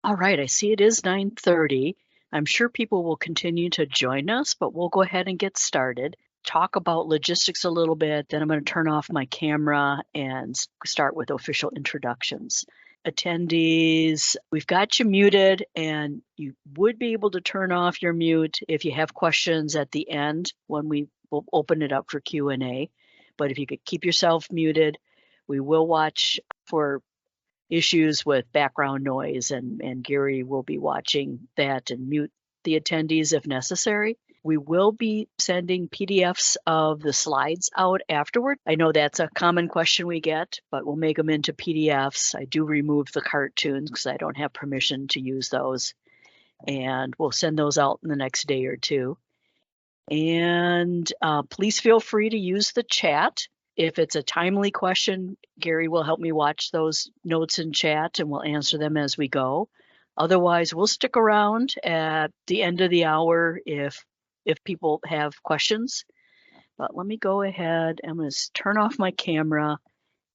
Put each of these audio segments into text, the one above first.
All right, I see it is 9:30. I'm sure people will continue to join us, but we'll go ahead and get started. Talk about logistics a little bit, then I'm going to turn off my camera and start with official introductions. Attendees, we've got you muted, and you would be able to turn off your mute if you have questions at the end when we will open it up for Q&A. But if you could keep yourself muted, we will watch for issues with background noise, and Gary will be watching that and mute the attendees if necessary. We will be sending PDFs of the slides out afterward. I know that's a common question we get, but we'll make them into PDFs. I do remove the cartoons because I don't have permission to use those. And we'll send those out in the next day or two. And please feel free to use the chat. If it's a timely question, Gary will help me watch those notes in chat and we'll answer them as we go. Otherwise, we'll stick around at the end of the hour if people have questions. But let me go ahead. I'm going to turn off my camera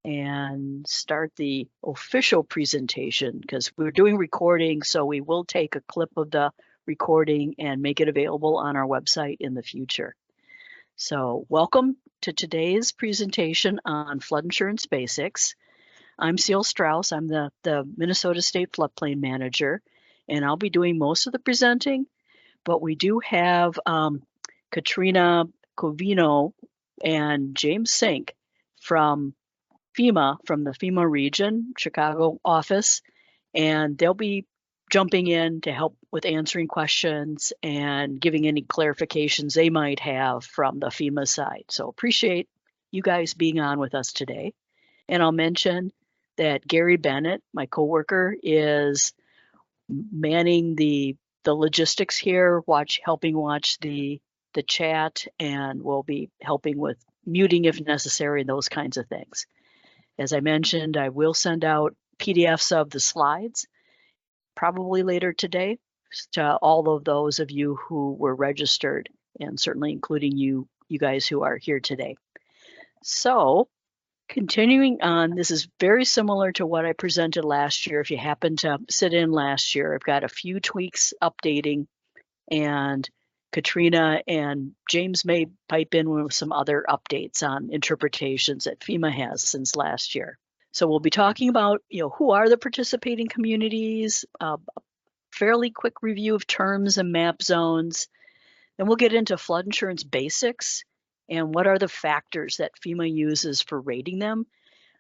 and start the official presentation because we're doing recording, so we will take a clip of the recording and make it available on our website in the future. So welcome to today's presentation on flood insurance basics. I'm Ceil Strauss. I'm the Minnesota State Floodplain Manager, and I'll be doing most of the presenting, but we do have Katrina Covino and James Sink from FEMA, from the FEMA region, Chicago office, and they'll be jumping in to help with answering questions and giving any clarifications they might have from the FEMA side. So appreciate you guys being on with us today. And I'll mention that Gary Bennett, my coworker, is manning the logistics here, helping watch the chat, and will be helping with muting if necessary and those kinds of things. As I mentioned, I will send out PDFs of the slides probably later today to all of those of you who were registered, and certainly including you guys who are here today. So continuing on, this is very similar to what I presented last year. If you happen to sit in last year, I've got a few tweaks updating, and Katrina and James may pipe in with some other updates on interpretations that FEMA has since last year. So we'll be talking about, who are the participating communities, a fairly quick review of terms and map zones. Then we'll get into flood insurance basics and what are the factors that FEMA uses for rating them.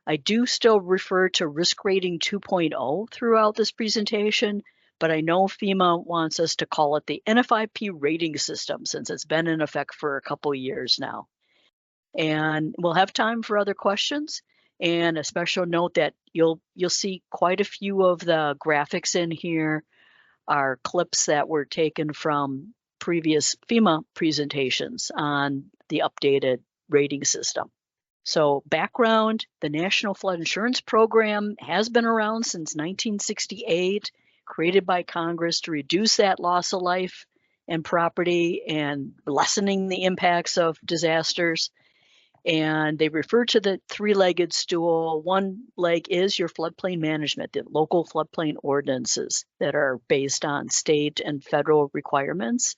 I do still refer to risk rating 2.0 throughout this presentation, but I know FEMA wants us to call it the NFIP rating system since it's been in effect for a couple of years now. And we'll have time for other questions. And a special note that you'll see quite a few of the graphics in here are clips that were taken from previous FEMA presentations on the updated rating system. So background, the National Flood Insurance Program has been around since 1968, created by Congress to reduce that loss of life and property and lessening the impacts of disasters. And they refer to the three-legged stool. One leg is your floodplain management, the local floodplain ordinances that are based on state and federal requirements.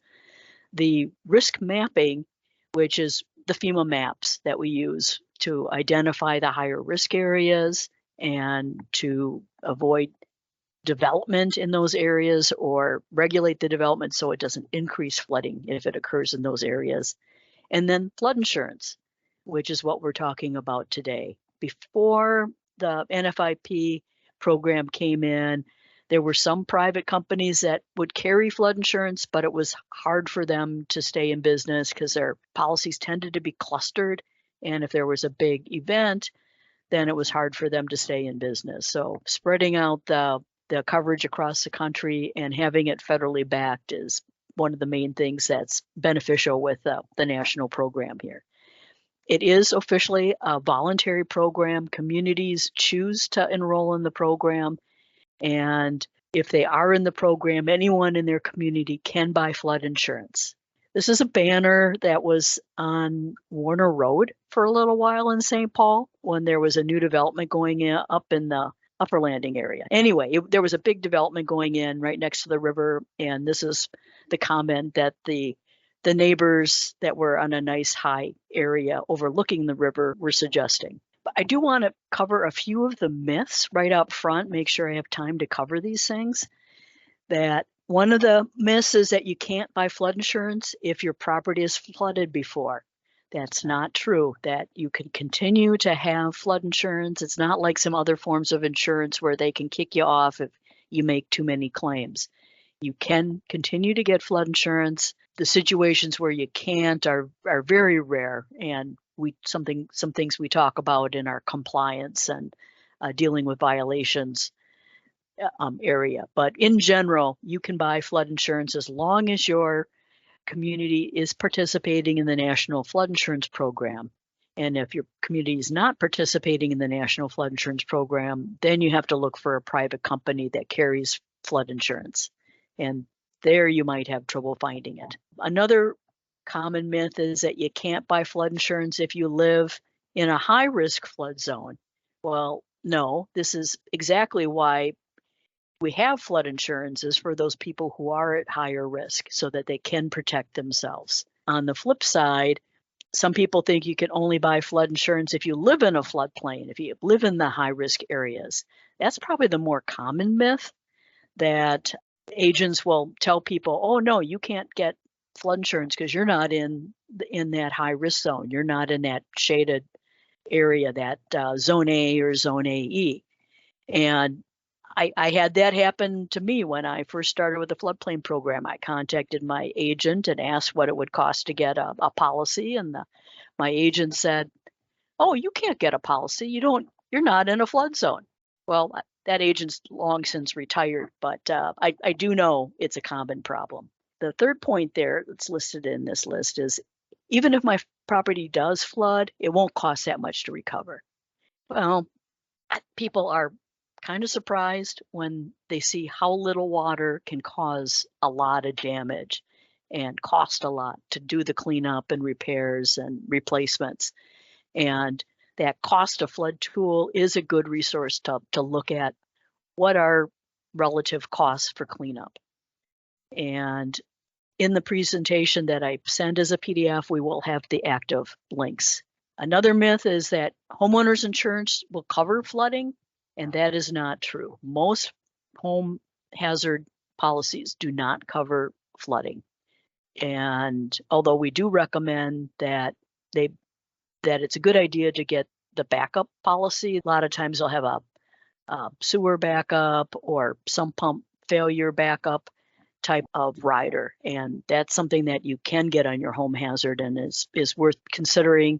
The risk mapping, which is the FEMA maps that we use to identify the higher risk areas and to avoid development in those areas or regulate the development so it doesn't increase flooding if it occurs in those areas. And then flood insurance, which is what we're talking about today. Before the NFIP program came in, there were some private companies that would carry flood insurance, but it was hard for them to stay in business because their policies tended to be clustered. And if there was a big event, then it was hard for them to stay in business. So spreading out the coverage across the country and having it federally backed is one of the main things that's beneficial with the national program here. It is officially a voluntary program. Communities choose to enroll in the program. And if they are in the program, anyone in their community can buy flood insurance. This is a banner that was on Warner Road for a little while in St. Paul when there was a new development going up in the Upper Landing area. Anyway, there was a big development going in right next to the river, and this is the comment that the neighbors that were on a nice high area overlooking the river were suggesting. But I do want to cover a few of the myths right up front, make sure I have time to cover these things. That one of the myths is that you can't buy flood insurance if your property is flooded before. That's not true, that you can continue to have flood insurance. It's not like some other forms of insurance where they can kick you off if you make too many claims. You can continue to get flood insurance. The situations where you can't are very rare, and some things we talk about in our compliance and dealing with violations area. But in general, you can buy flood insurance as long as your community is participating in the National Flood Insurance Program. And if your community is not participating in the National Flood Insurance Program, then you have to look for a private company that carries flood insurance. And there you might have trouble finding it. Another common myth is that you can't buy flood insurance if you live in a high-risk flood zone. Well, no, this is exactly why we have flood insurance, is for those people who are at higher risk so that they can protect themselves. On the flip side, some people think you can only buy flood insurance if you live in a floodplain, if you live in the high-risk areas. That's probably the more common myth, that agents will tell people, oh, no, you can't get flood insurance because you're not in that high-risk zone. You're not in that shaded area, that Zone A or Zone AE. And I had that happen to me when I first started with the floodplain program. I contacted my agent and asked what it would cost to get a policy, and my agent said, "Oh, you can't get a policy. You're not in a flood zone." Well, that agent's long since retired, but I do know it's a common problem. The third point there that's listed in this list is, even if my property does flood, it won't cost that much to recover. Well, people are kind of surprised when they see how little water can cause a lot of damage and cost a lot to do the cleanup and repairs and replacements. And that cost of flood tool is a good resource to look at what are relative costs for cleanup. And in the presentation that I send as a PDF, we will have the active links. Another myth is that homeowners insurance will cover flooding, and that is not true. Most home hazard policies do not cover flooding. And although we do recommend that it's a good idea to get the backup policy, a lot of times they'll have a sewer backup or sump pump failure backup type of rider. And that's something that you can get on your home hazard and is worth considering,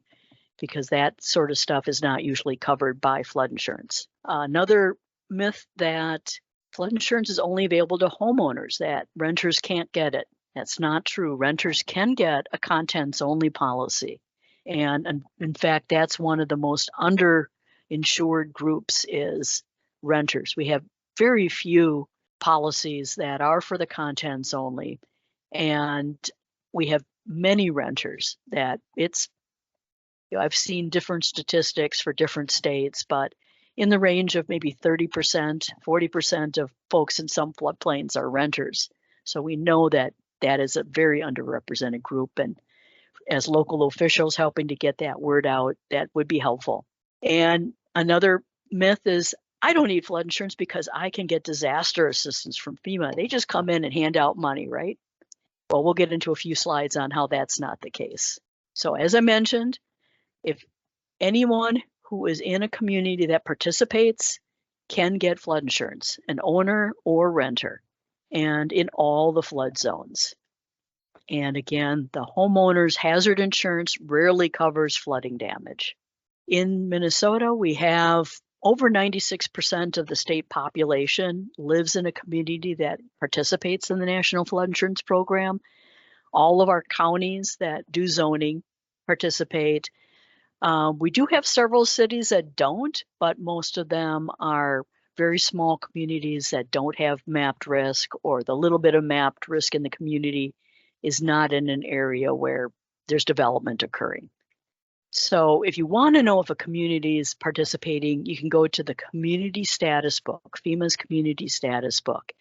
because that sort of stuff is not usually covered by flood insurance. Another myth that flood insurance is only available to homeowners, that renters can't get it. That's not true. Renters can get a contents-only policy. And in fact, that's one of the most underinsured groups, is renters. We have very few policies that are for the contents only. And we have many renters that I've seen different statistics for different states, but in the range of maybe 30%, 40% of folks in some floodplains are renters. So we know that is a very underrepresented group. And as local officials helping to get that word out, that would be helpful. And another myth is, I don't need flood insurance because I can get disaster assistance from FEMA. They just come in and hand out money, right? Well, we'll get into a few slides on how that's not the case. So as I mentioned, if anyone who is in a community that participates can get flood insurance, an owner or renter, and in all the flood zones. And again, the homeowner's hazard insurance rarely covers flooding damage. In Minnesota, we have over 96% of the state population lives in a community that participates in the National Flood Insurance Program. All of our counties that do zoning participate. We do have several cities that don't, but most of them are very small communities that don't have mapped risk, or the little bit of mapped risk in the community is not in an area where there's development occurring. So if you want to know if a community is participating, you can go to the community status book, FEMA's community status book,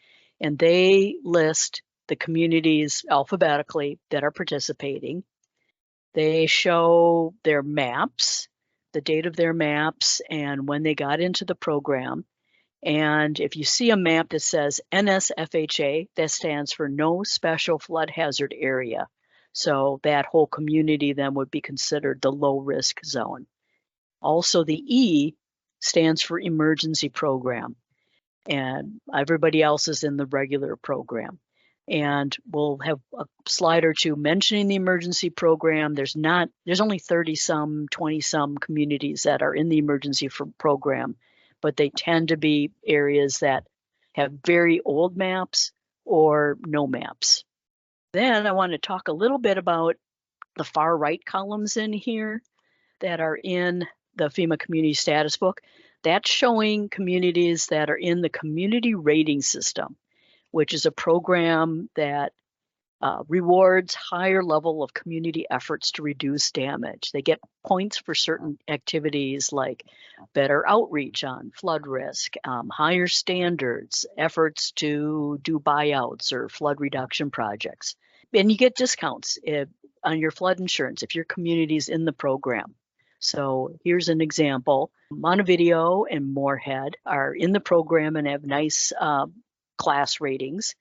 and they list the communities alphabetically that are participating. They show their maps, the date of their maps, and when they got into the program. And if you see a map that says NSFHA, that stands for No Special Flood Hazard Area. So that whole community then would be considered the low risk zone. Also, the E stands for Emergency Program, and everybody else is in the regular program. And we'll have a slide or two mentioning the emergency program. There's only 30 some, 20 some communities that are in the emergency program, but they tend to be areas that have very old maps or no maps. Then I want to talk a little bit about the far right columns in here that are in the FEMA Community Status Book. That's showing communities that are in the Community Rating System, which is a program that rewards higher level of community efforts to reduce damage. They get points for certain activities like better outreach on flood risk, higher standards, efforts to do buyouts or flood reduction projects. And you get discounts on your flood insurance if your community is in the program. So here's an example. Montevideo and Moorhead are in the program and have nice class ratings.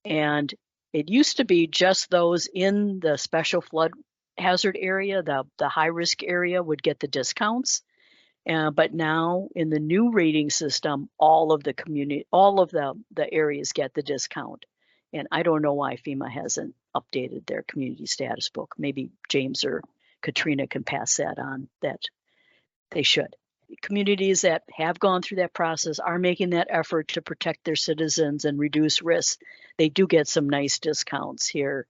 And it used to be just those in the special flood hazard area, the high risk area would get the discounts. But now in the new rating system, all of the areas get the discount. And I don't know why FEMA hasn't updated their community status book. Maybe James or Katrina can pass that on, that they should. Communities that have gone through that process are making that effort to protect their citizens and reduce risks. They do get some nice discounts here.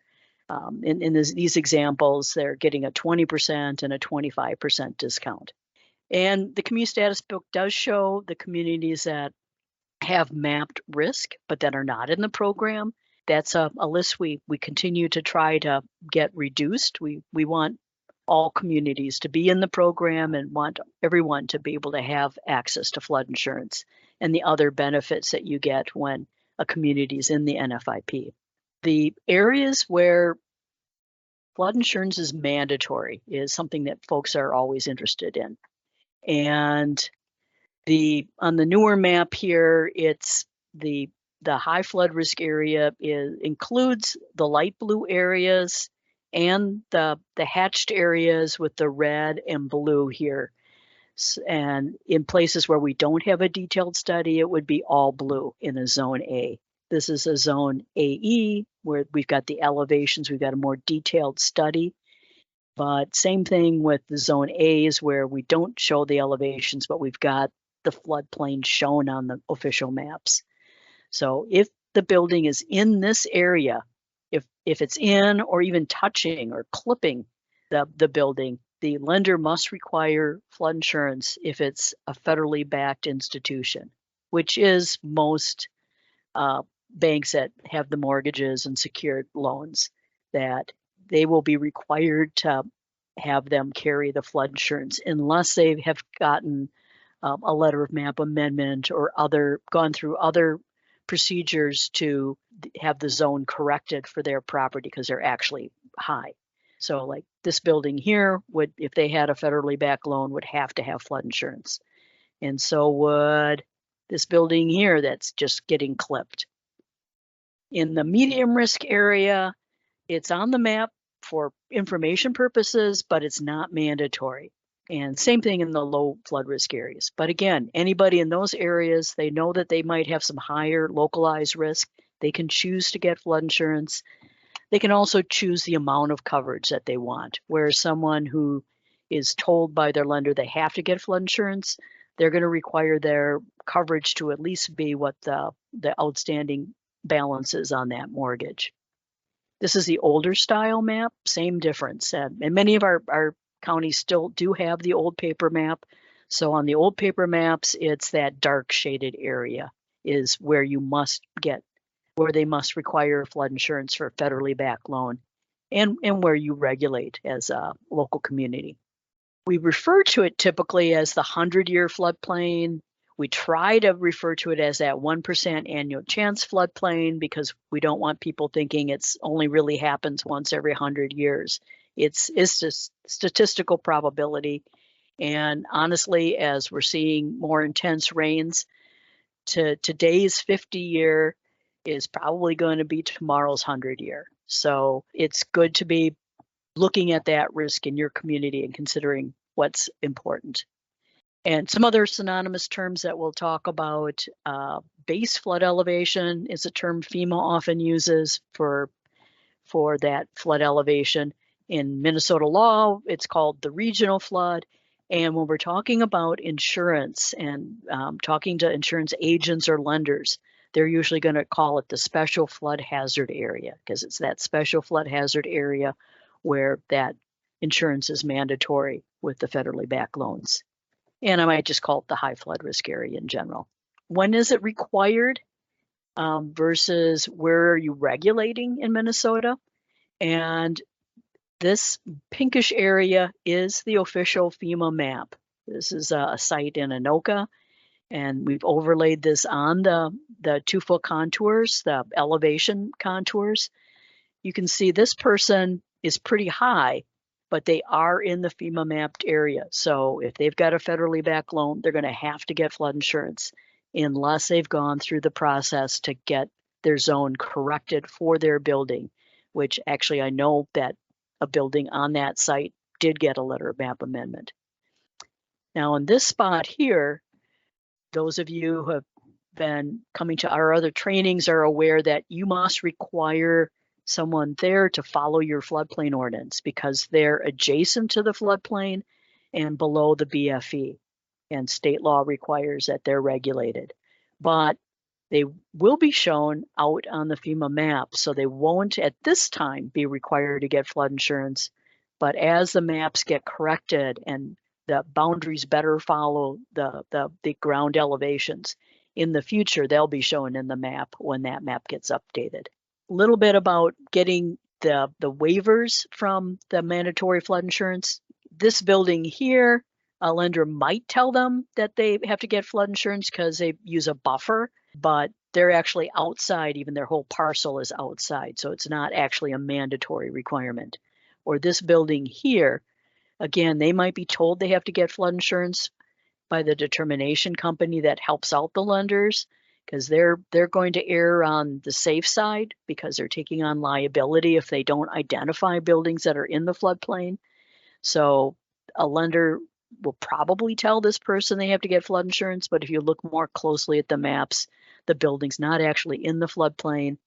In these examples, they're getting a 20% and a 25% discount. And the community status book does show the communities that have mapped risk, but that are not in the program. That's a list we continue to try to get reduced. We want all communities to be in the program and want everyone to be able to have access to flood insurance and the other benefits that you get when a community is in the NFIP. The areas where flood insurance is mandatory is something that folks are always interested in. And on the newer map here, it's the high flood risk area includes the light blue areas and the hatched areas with the red and blue here. And in places where we don't have a detailed study, it would be all blue in a zone A. This is a zone AE where we've got the elevations, we've got a more detailed study. But same thing with the zone A's where we don't show the elevations, but we've got the floodplain shown on the official maps. So if the building is in this area, if it's in or even touching or clipping the building, the lender must require flood insurance if it's a federally backed institution, which is most banks that have the mortgages and secured loans, that they will be required to have them carry the flood insurance unless they have gotten a letter of map amendment or gone through other procedures to have the zone corrected for their property because they're actually high. So like this building here if they had a federally backed loan, would have to have flood insurance. And so would this building here that's just getting clipped. In the medium risk area, it's on the map for information purposes, but it's not mandatory. And same thing in the low flood risk areas. But again, anybody in those areas, they know that they might have some higher localized risk. They can choose to get flood insurance. They can also choose the amount of coverage that they want. Whereas someone who is told by their lender they have to get flood insurance, they're going to require their coverage to at least be what the outstanding balance is on that mortgage. This is the older style map, same difference. And many of our counties still do have the old paper map. So on the old paper maps, it's that dark shaded area is where they must require flood insurance for a federally backed loan and where you regulate as a local community. We refer to it typically as the 100-year floodplain. We try to refer to it as that 1% annual chance floodplain because we don't want people thinking it's only really happens once every 100 years. It's just statistical probability. And honestly, as we're seeing more intense rains, today's 50-year is probably going to be tomorrow's 100-year. So it's good to be looking at that risk in your community and considering what's important. And some other synonymous terms that we'll talk about, base flood elevation is a term FEMA often uses for that flood elevation. In Minnesota law, it's called the regional flood. And when we're talking about insurance and talking to insurance agents or lenders, they're usually going to call it the special flood hazard area because it's that special flood hazard area where that insurance is mandatory with the federally backed loans. And I might just call it the high flood risk area in general. When is it required versus where are you regulating in Minnesota? And this pinkish area is the official FEMA map. This is a site in Anoka, and we've overlaid this on the 2-foot contours, the elevation contours. You can see this person is pretty high, but they are in the FEMA mapped area. So if they've got a federally backed loan, they're going to have to get flood insurance unless they've gone through the process to get their zone corrected for their building, which actually I know that a building on that site did get a letter of map amendment. Now in this spot here, those of you who have been coming to our other trainings are aware that you must require someone there to follow your floodplain ordinance because they're adjacent to the floodplain and below the BFE. And state law requires that they're regulated. But they will be shown out on the FEMA map, so they won't at this time be required to get flood insurance. But as the maps get corrected and the boundaries better follow the ground elevations, in the future, they'll be shown in the map when that map gets updated. A little bit about getting the waivers from the mandatory flood insurance. This building here, a lender might tell them that they have to get flood insurance because they use a buffer, but they're actually outside, even their whole parcel is outside, so it's not actually a mandatory requirement. Or this building here, again, they might be told they have to get flood insurance by the determination company that helps out the lenders because they're going to err on the safe side because they're taking on liability if they don't identify buildings that are in the floodplain. So a lender will probably tell this person they have to get flood insurance, but if you look more closely at the maps, the building's not actually in the floodplain.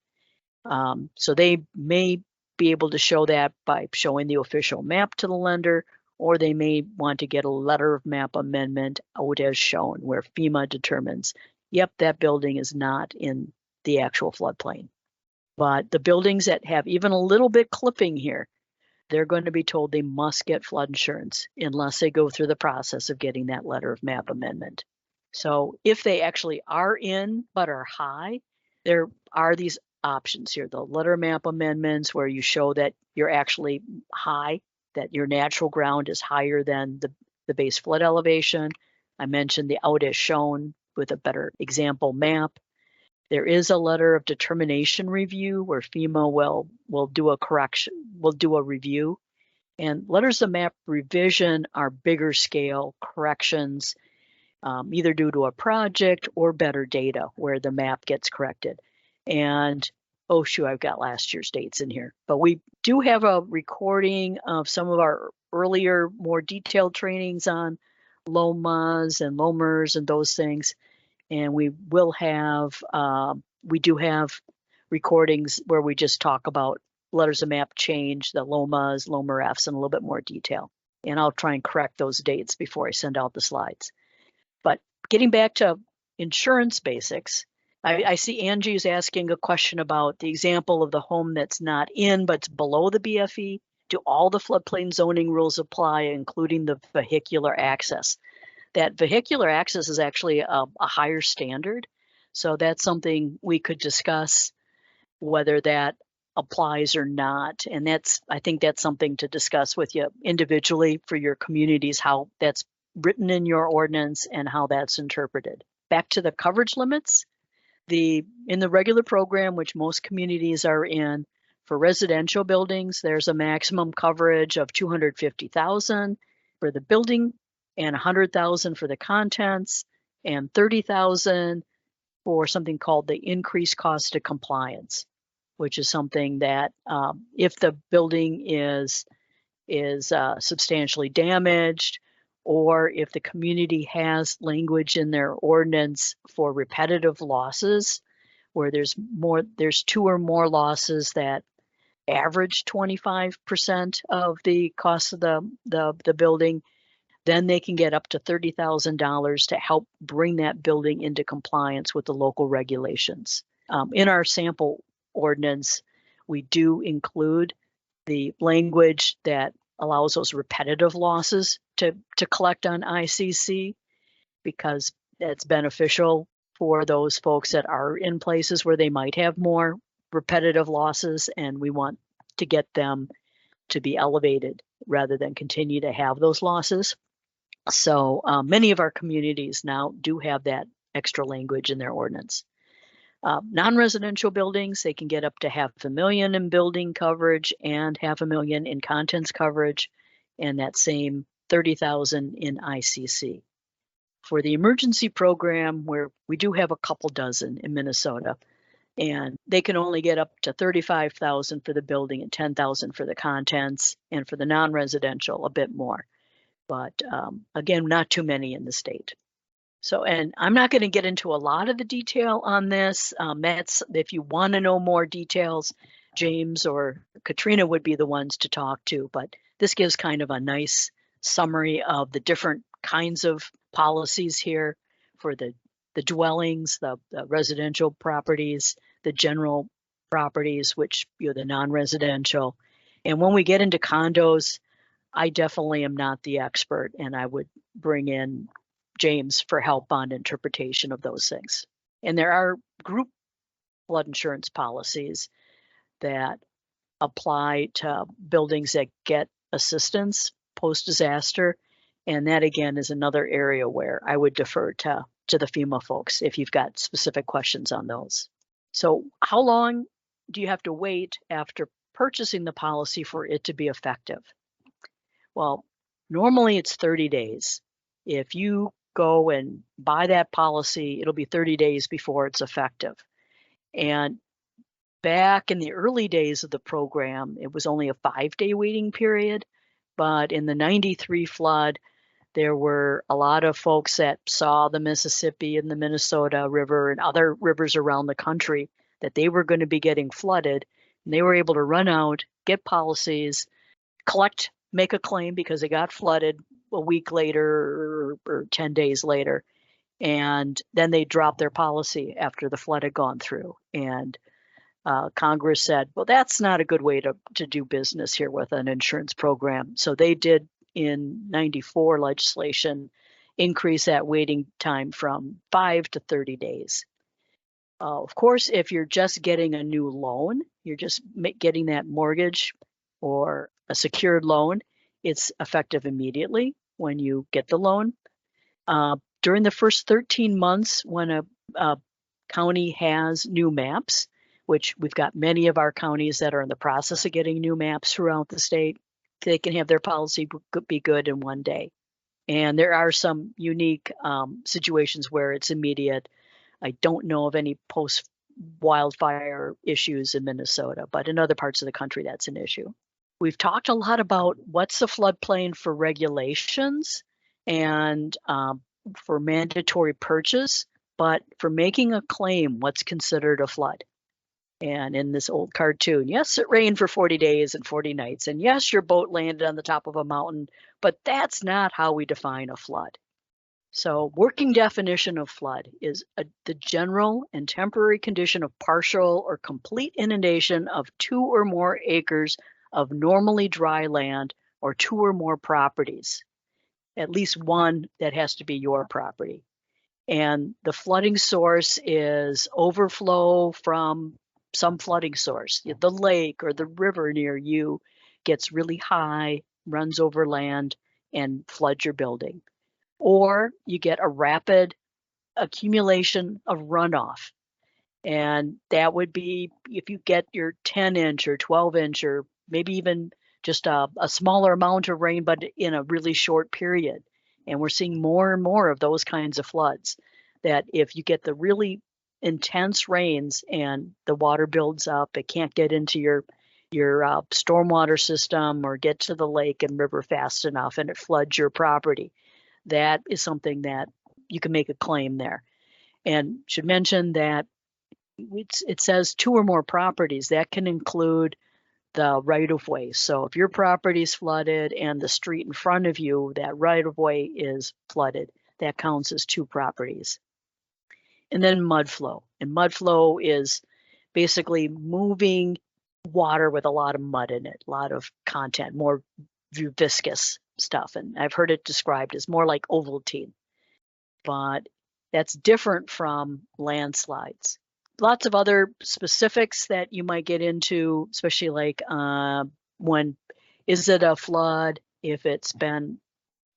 So they may be able to show that by showing the official map to the lender, or they may want to get a letter of map amendment out as shown where FEMA determines, yep, that building is not in the actual floodplain. But the buildings that have even a little bit clipping here, they're going to be told they must get flood insurance unless they go through the process of getting that letter of map amendment. So if they actually are in but are high, there are these options here. The letter of map amendments where you show that you're actually high, that your natural ground is higher than the base flood elevation. I mentioned the out as shown with a better example map. There is a letter of determination review where FEMA will do a correction, will do a review. And letters of map revision are bigger scale corrections, either due to a project or better data where the map gets corrected. And oh shoot, I've got last year's dates in here. But we do have a recording of some of our earlier, more detailed trainings on LOMAs and LOMERs and those things. And we will have, we do have recordings where we just talk about letters of map change, the LOMAs, LOMER-Fs in a little bit more detail. And I'll try and correct those dates before I send out the slides. But getting back to insurance basics, I see Angie is asking a question about the example of the home that's not in, but it's below the BFE. Do all the floodplain zoning rules apply, including the vehicular access? That vehicular access is actually a higher standard. So that's something we could discuss, whether that applies or not. And I think that's something to discuss with you individually for your communities, how that's written in your ordinance and how that's interpreted. Back to the coverage limits, in the regular program, which most communities are in, for residential buildings, there's a maximum coverage of $250,000 for the building and $100,000 for the contents and $30,000 for something called the increased cost of compliance, which is something that if the building is substantially damaged, or if the community has language in their ordinance for repetitive losses, where there's 2 or more losses that average 25% of the cost of the building, then they can get up to $30,000 to help bring that building into compliance with the local regulations. In our sample ordinance, we do include the language that allows those repetitive losses to collect on ICC, because that's beneficial for those folks that are in places where they might have more repetitive losses, and we want to get them to be elevated rather than continue to have those losses. So many of our communities now do have that extra language in their ordinance. Non-residential buildings, they can get up to $500,000 in building coverage and $500,000 in contents coverage, and that same $30,000 in ICC. For the emergency program, where we do have a couple dozen in Minnesota, and they can only get up to $35,000 for the building and $10,000 for the contents, and for the non-residential, a bit more. But again, not too many in the state. So, and I'm not going to get into a lot of the detail on this. That's, if you want to know more details, James or Katrina would be the ones to talk to. But this gives kind of a nice summary of the different kinds of policies here for the dwellings, the residential properties, the general properties, which, the non-residential. And when we get into condos, I definitely am not the expert, and I would bring in James for help on interpretation of those things. And there are group flood insurance policies that apply to buildings that get assistance post-disaster. And that, again, is another area where I would defer to the FEMA folks if you've got specific questions on those. So how long do you have to wait after purchasing the policy for it to be effective? Well, normally it's 30 days. If you go and buy that policy, it'll be 30 days before it's effective. And back in the early days of the program, it was only a 5-day waiting period. But in the 93 flood, there were a lot of folks that saw the Mississippi and the Minnesota River and other rivers around the country that they were going to be getting flooded. And they were able to run out, get policies, make a claim because they got flooded a week later or 10 days later. And then they dropped their policy after the flood had gone through. And Congress said, well, that's not a good way to do business here with an insurance program. So they did, in 94 legislation, increase that waiting time from 5 to 30 days. Of course, if you're just getting a new loan, you're just getting that mortgage or a secured loan, it's effective immediately when you get the loan. During the first 13 months, when a county has new maps, which we've got many of our counties that are in the process of getting new maps throughout the state, they can have their policy be good in 1 day. And there are some unique situations where it's immediate. I don't know of any post-wildfire issues in Minnesota, but in other parts of the country, that's an issue. We've talked a lot about what's the floodplain for regulations and for mandatory purchase, but for making a claim, what's considered a flood? And in this old cartoon, yes, it rained for 40 days and 40 nights. And yes, your boat landed on the top of a mountain, but that's not how we define a flood. So working definition of flood is the general and temporary condition of partial or complete inundation of 2 or more acres of normally dry land or 2 or more properties, at least one that has to be your property. And the flooding source is overflow from some flooding source. The lake or the river near you gets really high, runs over land, and floods your building. Or you get a rapid accumulation of runoff. And that would be if you get your 10-inch or 12-inch or maybe even just a smaller amount of rain, but in a really short period. And we're seeing more and more of those kinds of floods, that if you get the really intense rains and the water builds up, it can't get into your stormwater system or get to the lake and river fast enough, and it floods your property. That is something that you can make a claim there. And should mention that it says 2 or more properties. That can include the right-of-way. So if your property is flooded and the street in front of you, that right-of-way is flooded, that counts as 2 properties. And then mud flow. And mud flow is basically moving water with a lot of mud in it, a lot of content, more viscous stuff. And I've heard it described as more like Ovaltine. But that's different from landslides. Lots of other specifics that you might get into, especially like when is it a flood if it's been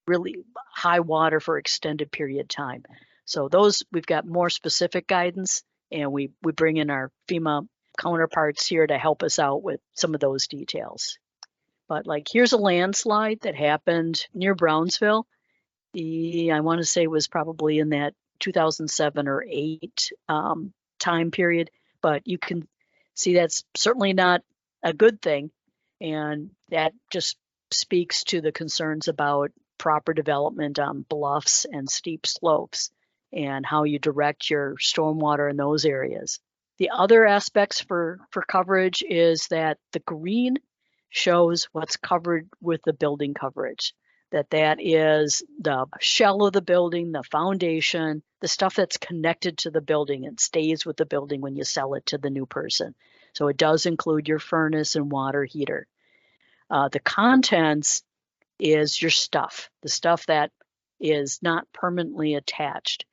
really high water for extended period of time. So those, we've got more specific guidance, and we bring in our FEMA counterparts here to help us out with some of those details. But like, here's a landslide that happened near Brownsville. I want to say was probably in that 2007 or 8 time period, but you can see that's certainly not a good thing. And that just speaks to the concerns about proper development on bluffs and steep slopes and how you direct your stormwater in those areas. The other aspects for coverage is that the green shows what's covered with the building coverage. That is the shell of the building, the foundation, the stuff that's connected to the building and stays with the building when you sell it to the new person. So it does include your furnace and water heater. The contents is your stuff, the stuff that is not permanently attached.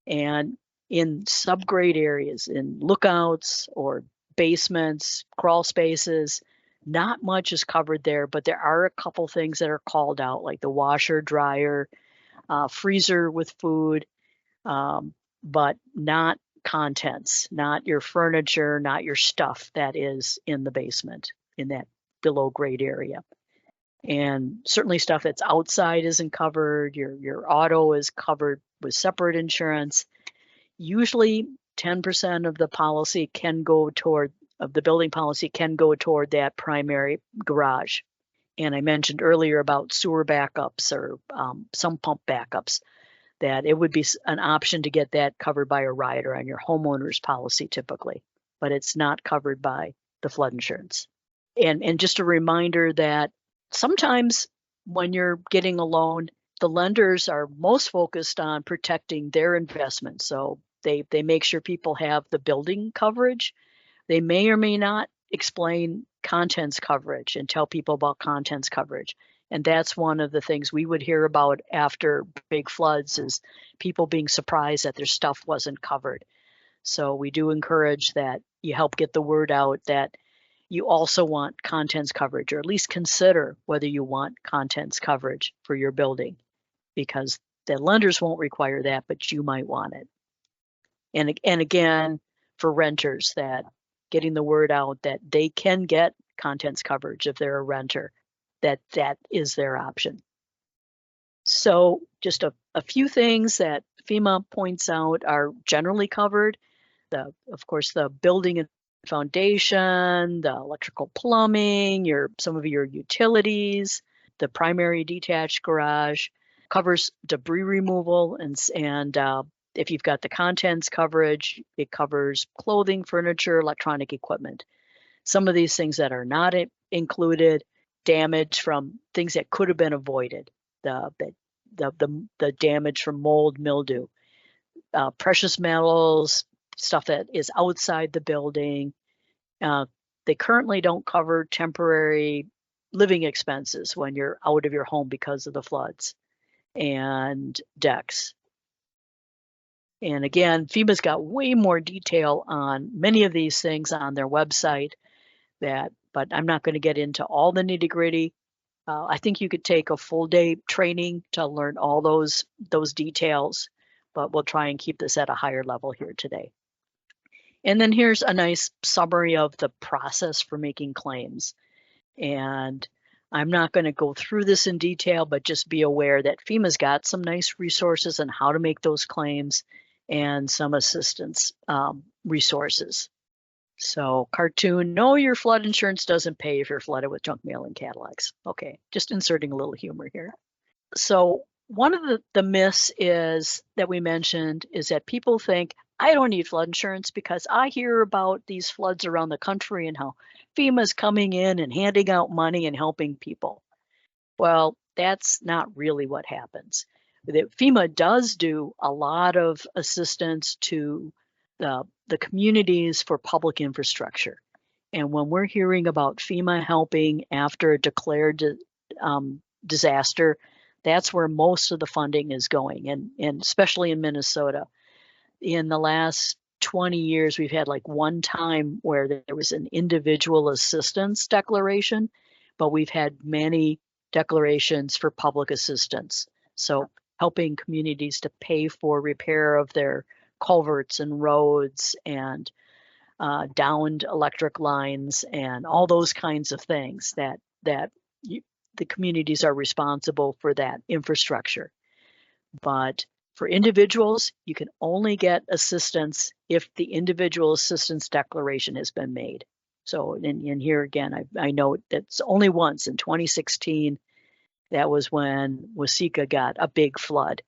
And in subgrade areas, in lookouts or basements, crawl spaces, not much is covered there, but there are a couple things that are called out, like the washer, dryer, freezer with food, but not contents, not your furniture, not your stuff that is in the basement in that below grade area. And certainly stuff that's outside isn't covered. Your auto is covered with separate insurance. Usually 10% of the policy can go toward of the building policy can go toward that primary garage. And I mentioned earlier about sewer backups or some pump backups, that it would be an option to get that covered by a rider on your homeowner's policy typically, but it's not covered by the flood insurance. And just a reminder that sometimes when you're getting a loan, the lenders are most focused on protecting their investment. So they make sure people have the building coverage. They may or may not explain contents coverage and tell people about contents coverage. And that's one of the things we would hear about after big floods, is people being surprised that their stuff wasn't covered. So we do encourage that you help get the word out that you also want contents coverage, or at least consider whether you want contents coverage for your building, because the lenders won't require that, but you might want it. And again, for renters, that getting the word out that they can get contents coverage if they're a renter, that is their option. So just a few things that FEMA points out are generally covered. Of course, the building and foundation, the electrical plumbing, some of your utilities, the primary detached garage, covers debris removal, and if you've got the contents coverage, it covers clothing, furniture, electronic equipment. Some of these things that are not included, damage from things that could have been avoided, the damage from mold, mildew, precious metals, stuff that is outside the building. They currently don't cover temporary living expenses when you're out of your home because of the floods, and decks. And again, FEMA's got way more detail on many of these things on their website but I'm not going to get into all the nitty gritty. I think you could take a full day training to learn all those details, but we'll try and keep this at a higher level here today. And then here's a nice summary of the process for making claims. And I'm not going to go through this in detail, but just be aware that FEMA's got some nice resources on how to make those claims and some assistance resources. So cartoon, no, your flood insurance doesn't pay if you're flooded with junk mail and Cadillacs. Okay, just inserting a little humor here. So one of the myths is that we mentioned is that people think, I don't need flood insurance because I hear about these floods around the country and how FEMA's coming in and handing out money and helping people. Well, that's not really what happens. FEMA does do a lot of assistance to the communities for public infrastructure. And when we're hearing about FEMA helping after a declared disaster, that's where most of the funding is going, and especially in Minnesota. In the last 20 years, we've had like one time where there was an individual assistance declaration, but we've had many declarations for public assistance. So helping communities to pay for repair of their culverts and roads and downed electric lines and all those kinds of things that the communities are responsible for that infrastructure. But for individuals, you can only get assistance if the individual assistance declaration has been made. So in here again, I note that's only once in 2016. That was when Waseca got a big flood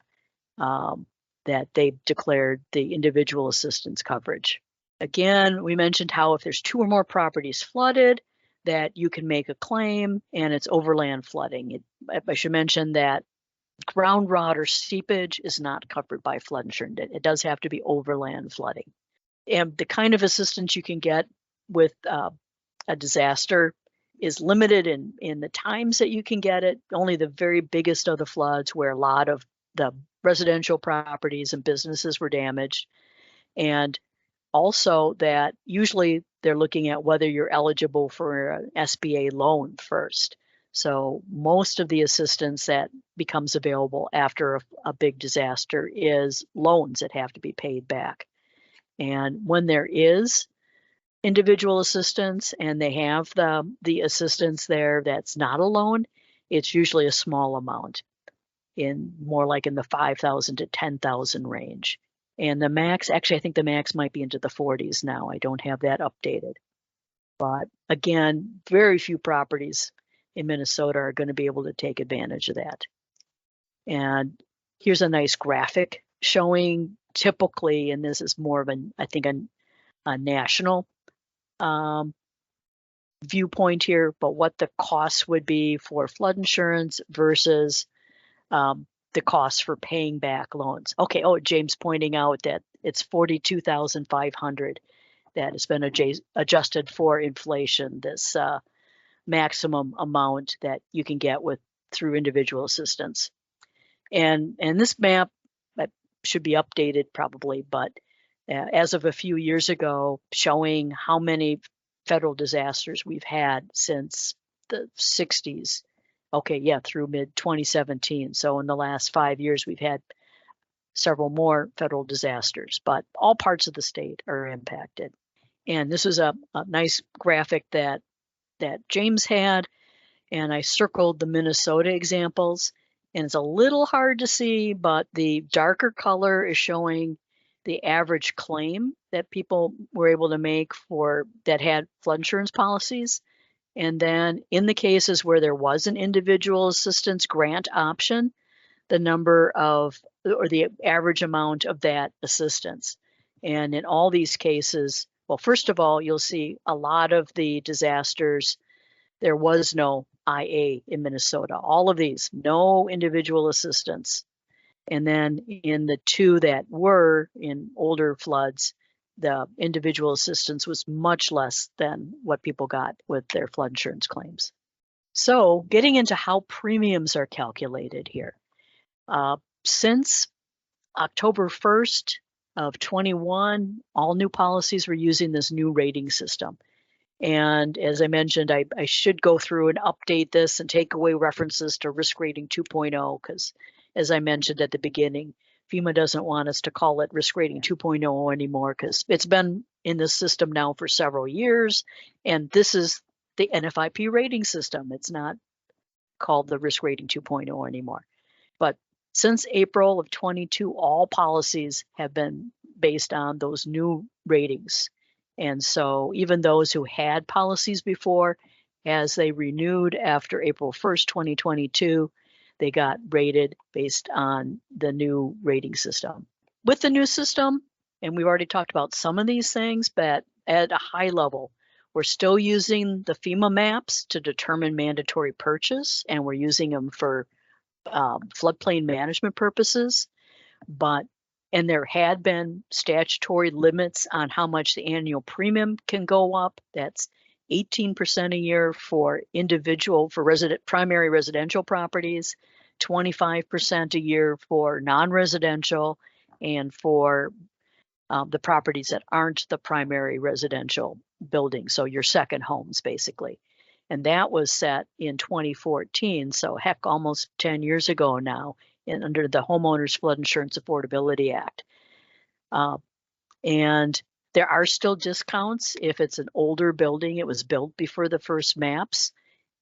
that they declared the individual assistance coverage. Again, we mentioned how if there's 2 or more properties flooded, that you can make a claim and it's overland flooding. I should mention that ground rot or seepage is not covered by flood insurance. It does have to be overland flooding. And the kind of assistance you can get with a disaster is limited in the times that you can get it. Only the very biggest of the floods where a lot of the residential properties and businesses were damaged. And also that usually they're looking at whether you're eligible for an SBA loan first. So most of the assistance that becomes available after a big disaster is loans that have to be paid back. And when there is individual assistance and they have the assistance there that's not a loan, it's usually a small amount, in more like in the 5,000 to 10,000 range. And the max, actually, I think the max might be into the 40s now. I don't have that updated. But again, very few properties in Minnesota are going to be able to take advantage of that. And here's a nice graphic showing typically, and this is more of I think a national viewpoint here, but what the costs would be for flood insurance versus the costs for paying back loans. Okay, James pointing out that it's $42,500 that has been adjusted for inflation, this maximum amount that you can get through individual assistance. And this map should be updated probably, but as of a few years ago, showing how many federal disasters we've had since the 60s. Okay, yeah, through mid-2017. So in the last 5 years, we've had several more federal disasters, but all parts of the state are impacted. And this is a nice graphic that James had, and I circled the Minnesota examples. And it's a little hard to see, but the darker color is showing the average claim that people were able to make that had flood insurance policies. And then in the cases where there was an individual assistance grant option, the number of, or the average amount of that assistance. And in all these cases, well, first of all, you'll see a lot of the disasters, there was no IA in Minnesota. All of these, no individual assistance. And then in the 2 that were in older floods, the individual assistance was much less than what people got with their flood insurance claims. So getting into how premiums are calculated here. Since October 1st, of 21, all new policies were using this new rating system. And as I mentioned, I should go through and update this and take away references to risk rating 2.0 because, as I mentioned at the beginning, FEMA doesn't want us to call it risk rating 2.0 anymore because it's been in this system now for several years. And this is the NFIP rating system. It's not called the risk rating 2.0 anymore. But since April of 22, all policies have been based on those new ratings. And so even those who had policies before, as they renewed after April 1st, 2022, they got rated based on the new rating system. With the new system, and we've already talked about some of these things, but at a high level, we're still using the FEMA maps to determine mandatory purchase, and we're using them for floodplain management purposes, and there had been statutory limits on how much the annual premium can go up. That's 18% a year for primary residential properties, 25% a year for non-residential, and for the properties that aren't the primary residential building, so your second homes basically. And that was set in 2014, so heck, almost 10 years ago now, under the Homeowners Flood Insurance Affordability Act. And there are still discounts if it's an older building, it was built before the first maps.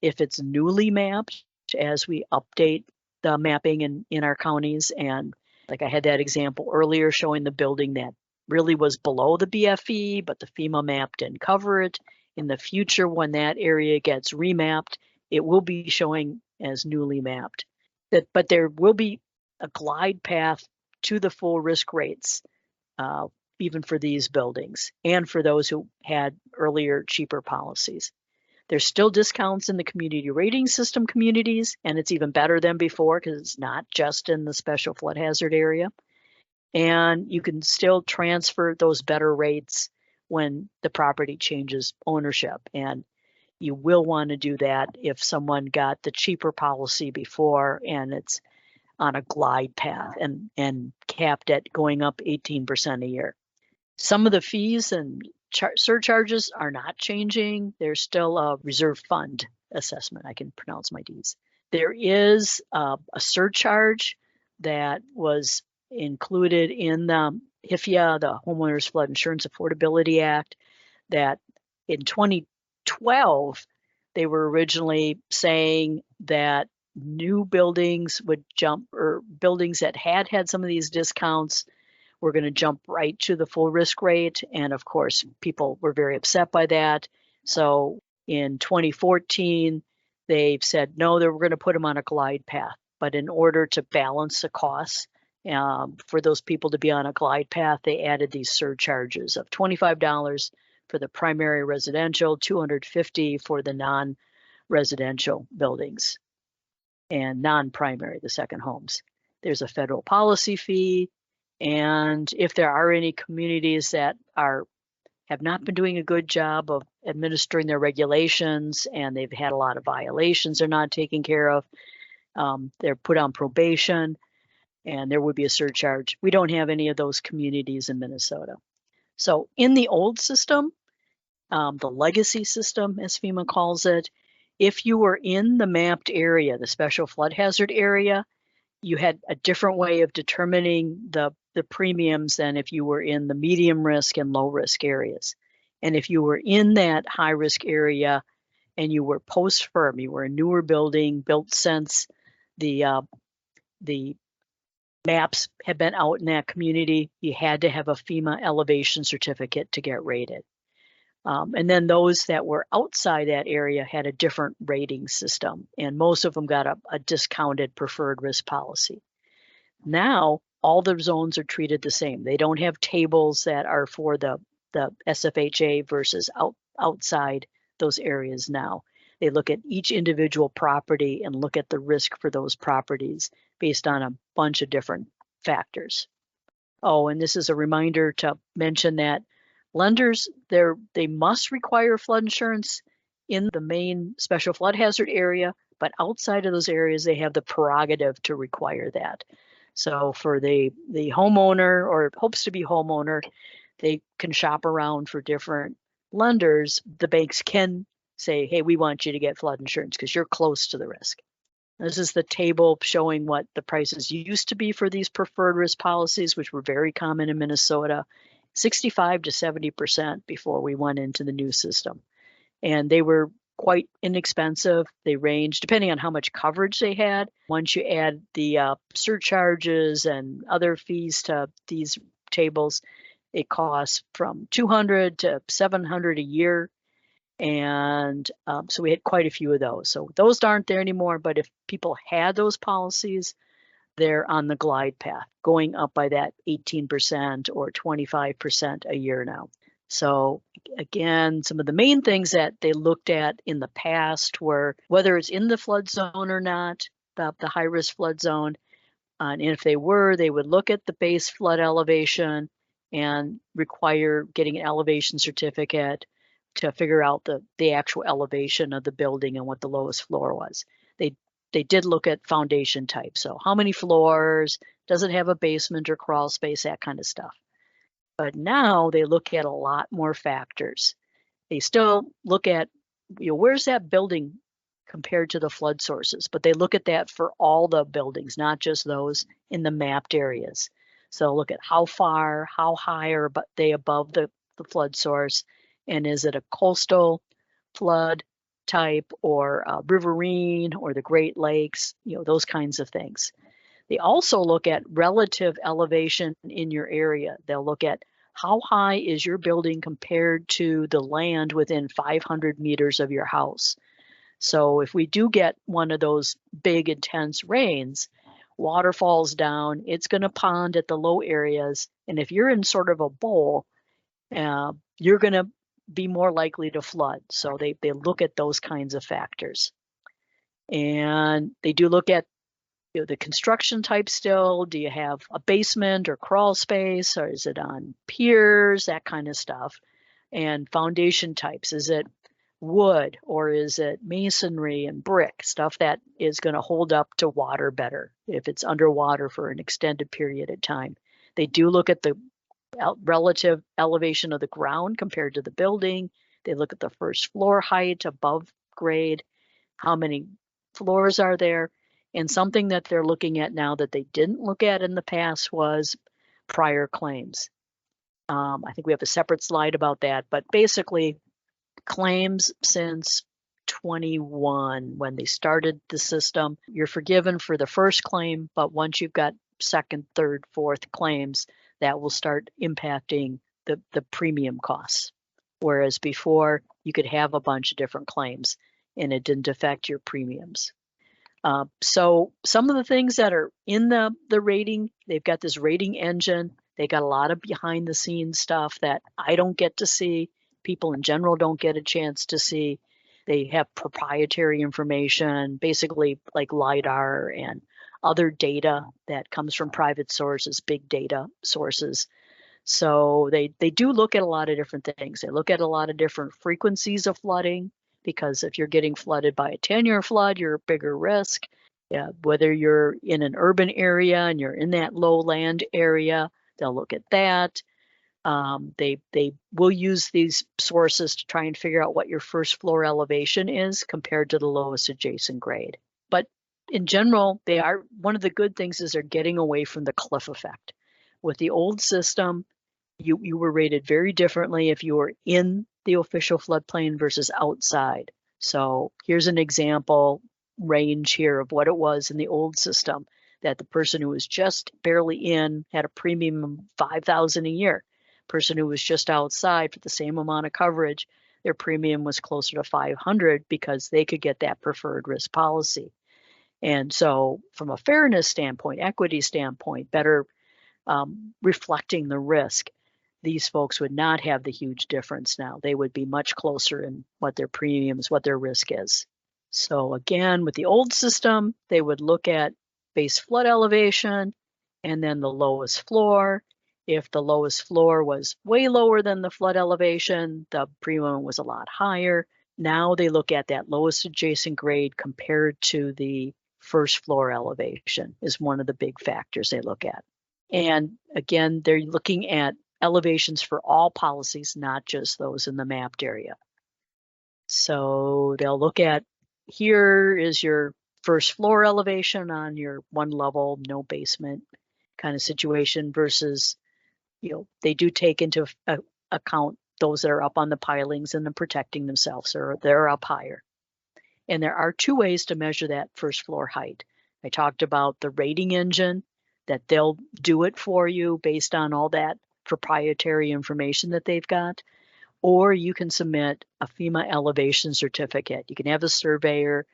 If it's newly mapped, as we update the mapping in our counties, and like I had that example earlier showing the building that really was below the BFE, but the FEMA map didn't cover it. In the future, when that area gets remapped, it will be showing as newly mapped. But there will be a glide path to the full risk rates, even for these buildings and for those who had earlier cheaper policies. There's still discounts in the community rating system communities, and it's even better than before because it's not just in the special flood hazard area. And you can still transfer those better rates when the property changes ownership. And you will want to do that if someone got the cheaper policy before and it's on a glide path and capped at going up 18% a year. Some of the fees and surcharges are not changing. There's still a reserve fund assessment. I can pronounce my Ds. There is a surcharge that was included in the HIFIA, the Homeowners Flood Insurance Affordability Act, that in 2012, they were originally saying that new buildings would jump, or buildings that had some of these discounts were going to jump right to the full risk rate. And of course, people were very upset by that. So in 2014, they've said, no, they were going to put them on a glide path. But in order to balance the costs for those people to be on a glide path, they added these surcharges of $25 for the primary residential, $250 for the non-residential buildings, and non-primary, the second homes. There's a federal policy fee. And if there are any communities that have not been doing a good job of administering their regulations and they've had a lot of violations they're not taking care of, they're put on probation and there would be a surcharge. We don't have any of those communities in Minnesota. So in the old system, the legacy system, as FEMA calls it, if you were in the mapped area, the special flood hazard area, you had a different way of determining the premiums than if you were in the medium risk and low risk areas. And if you were in that high risk area and you were post-FERM, you were a newer building built since the maps had been out in that community, you had to have a FEMA elevation certificate to get rated. And then those that were outside that area had a different rating system, and most of them got a discounted preferred risk policy. Now, all the zones are treated the same. They don't have tables that are for the SFHA versus outside those areas now. They look at each individual property and look at the risk for those properties based on a bunch of different factors. Oh, and this is a reminder to mention that lenders, they must require flood insurance in the main special flood hazard area, but outside of those areas, they have the prerogative to require that. So for the homeowner or hopes to be homeowner, they can shop around for different lenders. The banks can say, hey, we want you to get flood insurance because you're close to the risk. This is the table showing what the prices used to be for these preferred risk policies, which were very common in Minnesota, 65 to 70% before we went into the new system. And they were quite inexpensive. They ranged depending on how much coverage they had. Once you add the surcharges and other fees to these tables, it costs from $200 to $700 a year. And so we had quite a few of those. So those aren't there anymore. But if people had those policies, they're on the glide path, going up by that 18% or 25% a year now. So again, some of the main things that they looked at in the past were whether it's in the flood zone or not, the high risk flood zone. And if they were, they would look at the base flood elevation and require getting an elevation certificate to figure out the actual elevation of the building and what the lowest floor was. They did look at foundation type. So how many floors, does it have a basement or crawl space, that kind of stuff. But now they look at a lot more factors. They still look at, where's that building compared to the flood sources, but they look at that for all the buildings, not just those in the mapped areas. So look at how far, how high are they above the flood source, and is it a coastal flood type or riverine or the Great Lakes, those kinds of things. They also look at relative elevation in your area. They'll look at how high is your building compared to the land within 500 meters of your house. So if we do get one of those big intense rains, water falls down, it's going to pond at the low areas. And if you're in sort of a bowl, you're going to be more likely to flood. So they look at those kinds of factors. And they do look at the construction type still. Do you have a basement or crawl space, or is it on piers, that kind of stuff? And foundation types, is it wood or is it masonry and brick, stuff that is going to hold up to water better if it's underwater for an extended period of time. They do look at the relative elevation of the ground compared to the building. They look at the first floor height above grade, how many floors are there. And something that they're looking at now that they didn't look at in the past was prior claims. I think we have a separate slide about that, but basically claims since 21, when they started the system, you're forgiven for the first claim, but once you've got second, third, fourth claims, that will start impacting the premium costs. Whereas before, you could have a bunch of different claims and it didn't affect your premiums. So some of the things that are in the rating, they've got this rating engine. They got a lot of behind the scenes stuff that I don't get to see. People in general don't get a chance to see. They have proprietary information, basically like LiDAR and other data that comes from private sources, big data sources. So they do look at a lot of different things. They look at a lot of different frequencies of flooding, because if you're getting flooded by a 10-year flood, you're a bigger risk. Yeah, whether you're in an urban area and you're in that lowland area, they'll look at that. They will use these sources to try and figure out what your first floor elevation is compared to the lowest adjacent grade. But in general, one of the good things is they're getting away from the cliff effect. With the old system, you were rated very differently if you were in the official floodplain versus outside. So here's an example range here of what it was in the old system, that the person who was just barely in had a premium of $5,000 a year. Person who was just outside for the same amount of coverage, their premium was closer to $500 because they could get that preferred risk policy. And so from a fairness standpoint, equity standpoint, better reflecting the risk, these folks would not have the huge difference now. They would be much closer in what their premiums, what their risk is. So again, with the old system, they would look at base flood elevation and then the lowest floor. If the lowest floor was way lower than the flood elevation, the premium was a lot higher. Now they look at that lowest adjacent grade compared to the first floor elevation is one of the big factors they look at. And again, they're looking at elevations for all policies, not just those in the mapped area. So they'll look at, here is your first floor elevation on your one level, no basement kind of situation versus, they do take into account those that are up on the pilings and then protecting themselves, or they're up higher. And there are two ways to measure that first floor height. I talked about the rating engine, that they'll do it for you based on all that proprietary information that they've got. Or you can submit a FEMA elevation certificate. You can have a surveyor,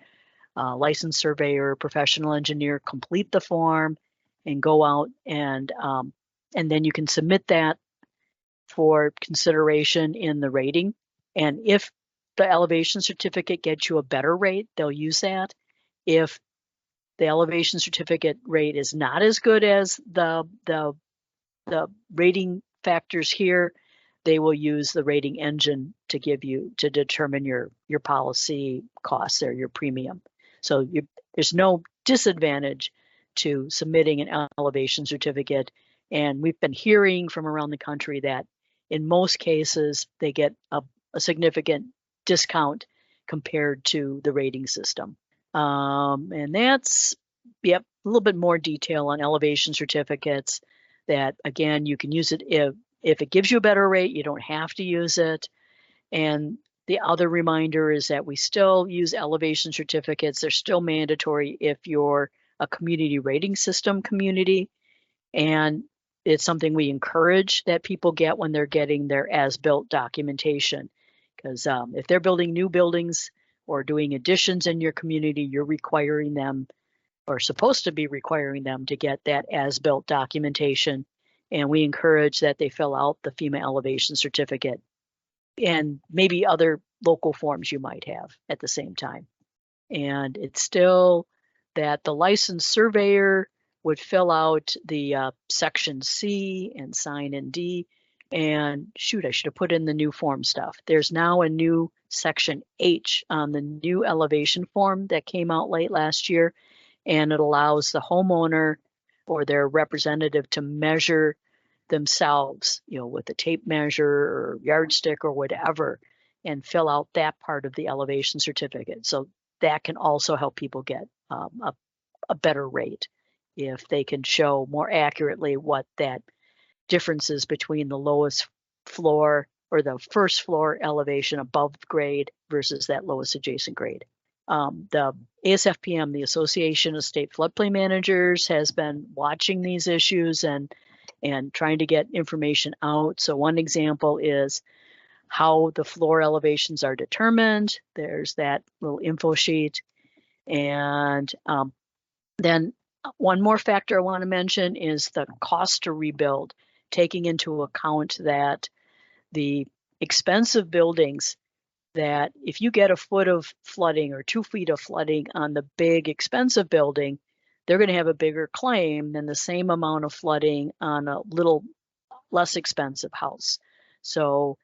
licensed surveyor, professional engineer complete the form and go out and then you can submit that for consideration in the rating. And if the elevation certificate gets you a better rate, they'll use that. If the elevation certificate rate is not as good as the rating factors here, they will use the rating engine to determine your policy costs or your premium. So there's no disadvantage to submitting an elevation certificate. And we've been hearing from around the country that in most cases, they get a significant discount compared to the rating system. And that's, a little bit more detail on elevation certificates, that again, you can use it if it gives you a better rate, you don't have to use it. And the other reminder is that we still use elevation certificates. They're still mandatory if you're a community rating system community. And it's something we encourage that people get when they're getting their as-built documentation. Because if they're building new buildings or doing additions in your community, you're requiring them, or supposed to be requiring them, to get that as-built documentation. And we encourage that they fill out the FEMA elevation certificate and maybe other local forms you might have at the same time. And it's still that the licensed surveyor would fill out the section C and sign in D. And shoot, I should have put in the new form stuff. There's now a new section H on the new elevation form that came out late last year. And it allows the homeowner or their representative to measure themselves, with a tape measure or yardstick or whatever, and fill out that part of the elevation certificate. So that can also help people get a better rate if they can show more accurately what that difference is between the lowest floor or the first floor elevation above grade versus that lowest adjacent grade. The ASFPM, the Association of State Floodplain Managers, has been watching these issues and trying to get information out. So one example is how the floor elevations are determined. There's that little info sheet. And then one more factor I want to mention is the cost to rebuild, taking into account that the expensive buildings, that if you get a foot of flooding or 2 feet of flooding on the big expensive building, they're going to have a bigger claim than the same amount of flooding on a little less expensive house. So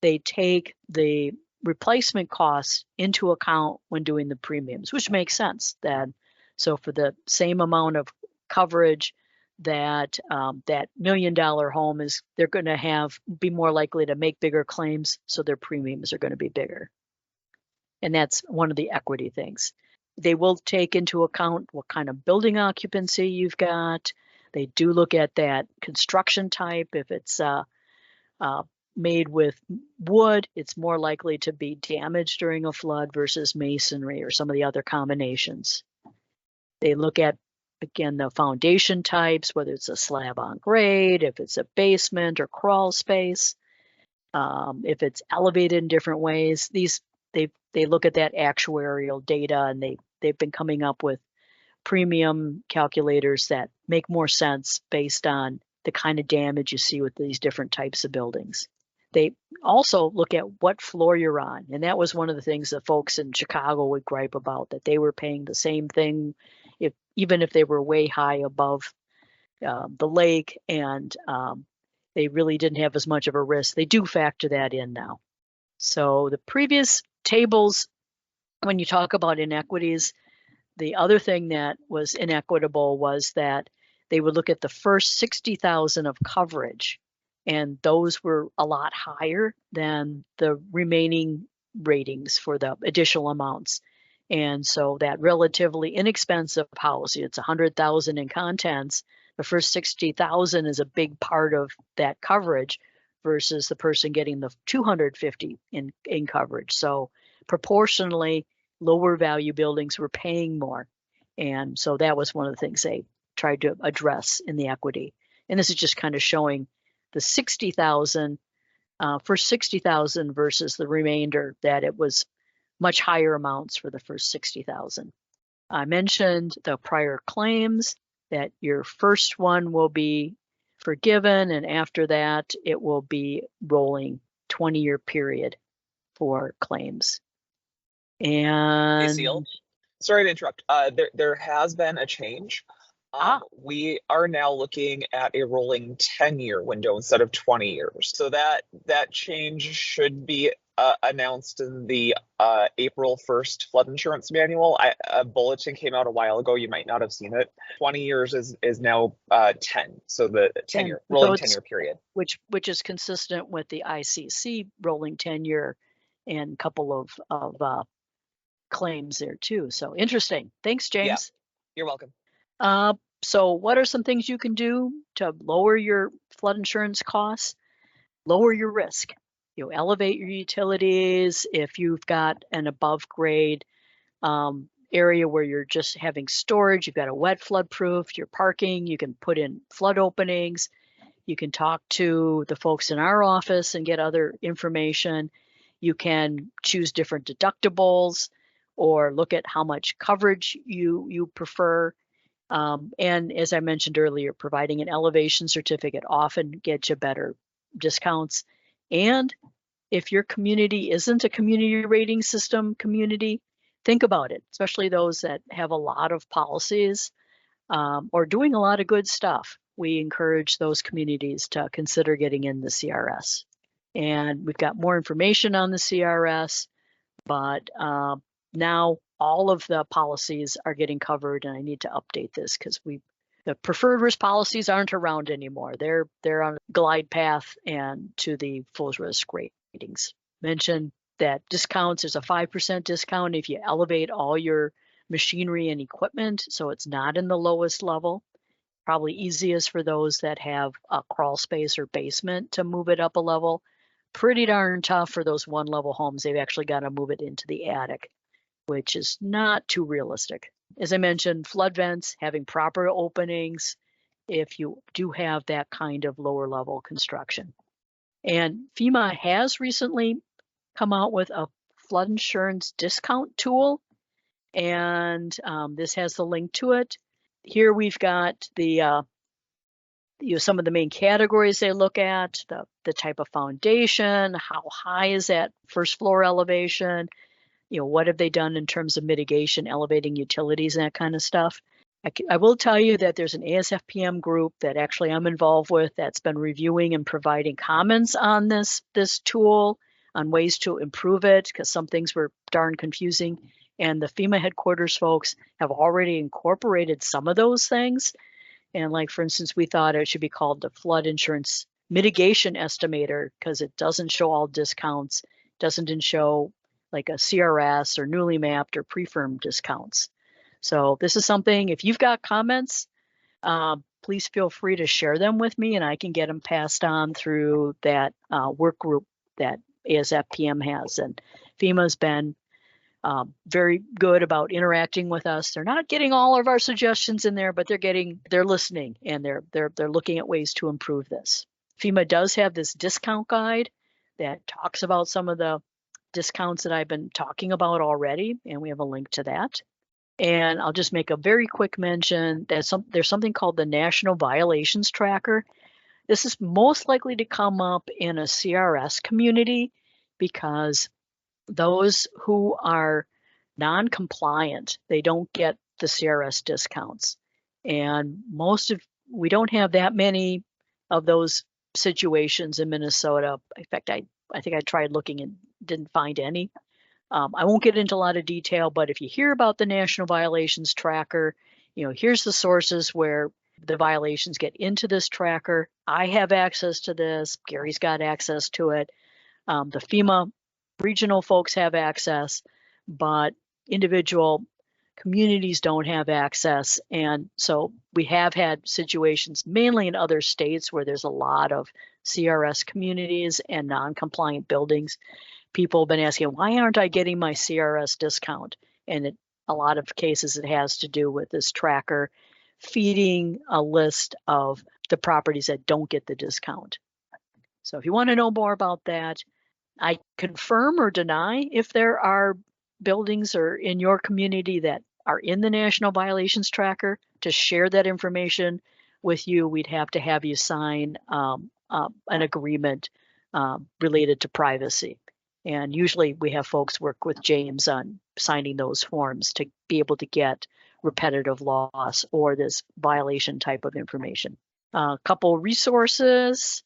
they take the replacement costs into account when doing the premiums, which makes sense. So for the same amount of coverage, that $1 million home they're going to be more likely to make bigger claims, so their premiums are going to be bigger. And that's one of the equity things. They will take into account what kind of building occupancy you've got. They do look at that construction type. If it's made with wood, it's more likely to be damaged during a flood versus masonry or some of the other combinations. They look at, again, the foundation types, whether it's a slab on grade, if it's a basement or crawl space, if it's elevated in different ways. They look at that actuarial data, and they've been coming up with premium calculators that make more sense based on the kind of damage you see with these different types of buildings. They also look at what floor you're on. And that was one of the things that folks in Chicago would gripe about, that they were paying the same thing even if they were way high above the lake, and they really didn't have as much of a risk. They do factor that in now. So the previous tables, when you talk about inequities, The other thing that was inequitable was that they would look at the first 60,000 of coverage, and those were a lot higher than the remaining ratings for the additional amounts. And so that relatively inexpensive policy, it's 100,000 in contents, the first 60,000 is a big part of that coverage versus the person getting the 250 in coverage. So proportionally, lower value buildings were paying more. And so that was one of the things they tried to address in the equity. And this is just kind of showing the 60,000 for 60,000 versus the remainder, that it was much higher amounts for the first 60,000. I mentioned the prior claims, that your first one will be forgiven, and after that it will be rolling 20-year period for claims. Hey, Ceil. And Sorry to interrupt. There has been a change. We are now looking at a rolling 10-year window instead of 20 years. So that change should be announced in the April 1st flood insurance manual. A bulletin came out a while ago. You might not have seen it. 20 years is now 10. So the 10-year rolling 10-year period, which is consistent with the ICC rolling 10-year and couple of claims there too. So interesting. Thanks, James. Yeah, you're welcome. So what are some things you can do to lower your flood insurance costs? Lower your risk. You elevate your utilities. If you've got an above grade area where you're just having storage, you've got a wet flood proof, you're parking, you can put in flood openings. You can talk to the folks in our office and get other information. You can choose different deductibles or look at how much coverage you prefer. And as I mentioned earlier, providing an elevation certificate often gets you better discounts. And if your community isn't a community rating system community, think about it, especially those that have a lot of policies or doing a lot of good stuff. We encourage those communities to consider getting in the CRS. And we've got more information on the CRS, but now all of the policies are getting covered, and I need to update this because the preferred risk policies aren't around anymore. They're on a glide path and to the full risk ratings. Mention that discounts, there's a 5% discount if you elevate all your machinery and equipment, so it's not in the lowest level. Probably easiest for those that have a crawl space or basement to move it up a level. Pretty darn tough for those one-level homes. They've actually got to move it into the attic, which is not too realistic. As I mentioned, flood vents, having proper openings if you do have that kind of lower level construction. And FEMA has recently come out with a flood insurance discount tool, and this has the link to it. Here we've got the some of the main categories they look at, the type of foundation, how high is that first floor elevation, what have they done in terms of mitigation, elevating utilities, and that kind of stuff. I will tell you that there's an ASFPM group that actually I'm involved with that's been reviewing and providing comments on this tool, on ways to improve it, because some things were darn confusing. And the FEMA headquarters folks have already incorporated some of those things. And like, for instance, we thought it should be called the flood insurance mitigation estimator because it doesn't show all discounts, doesn't show like a CRS or newly mapped or pre-firm discounts. So this is something, if you've got comments, please feel free to share them with me and I can get them passed on through that work group that ASFPM has. And FEMA's been very good about interacting with us. They're not getting all of our suggestions in there, but they're listening and they're looking at ways to improve this. FEMA does have this discount guide that talks about some of the discounts that I've been talking about already, and we have a link to that. And I'll just make a very quick mention that there's something called the National Violations Tracker. This is most likely to come up in a CRS community because those who are non-compliant, they don't get the CRS discounts. And we don't have that many of those situations in Minnesota. In fact, I think I tried looking and didn't find any. I won't get into a lot of detail, but if you hear about the National Violations Tracker, here's the sources where the violations get into this tracker. I have access to this. Gary's got access to it. The FEMA regional folks have access, but individual communities don't have access. And so we have had situations, mainly in other states, where there's a lot of CRS communities and non-compliant buildings. People have been asking, why aren't I getting my CRS discount? And a lot of cases, it has to do with this tracker feeding a list of the properties that don't get the discount. So if you want to know more about that, I confirm or deny if there are buildings or in your community that are in the National Violations Tracker. To share that information with you, we'd have to have you sign an agreement related to privacy. And usually we have folks work with James on signing those forms to be able to get repetitive loss or this violation type of information. A couple resources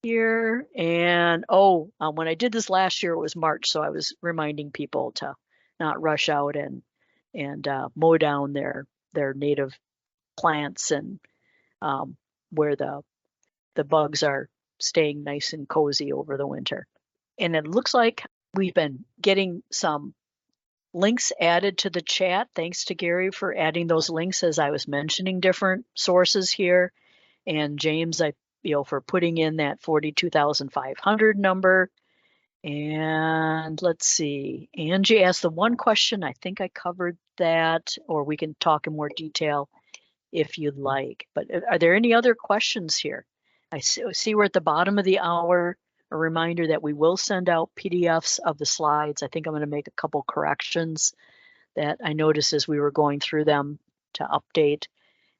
here. And when I did this last year, it was March, so I was reminding people to not rush out and mow down their native plants and where the bugs are staying nice and cozy over the winter. And it looks like we've been getting some links added to the chat. Thanks to Gary for adding those links as I was mentioning different sources here. And James, for putting in that 42,500 number. And let's see, Angie asked the one question. I think I covered that, or we can talk in more detail if you'd like. But are there any other questions here? I see we're at the bottom of the hour. A reminder that we will send out PDFs of the slides. I think I'm going to make a couple corrections that I noticed as we were going through them to update.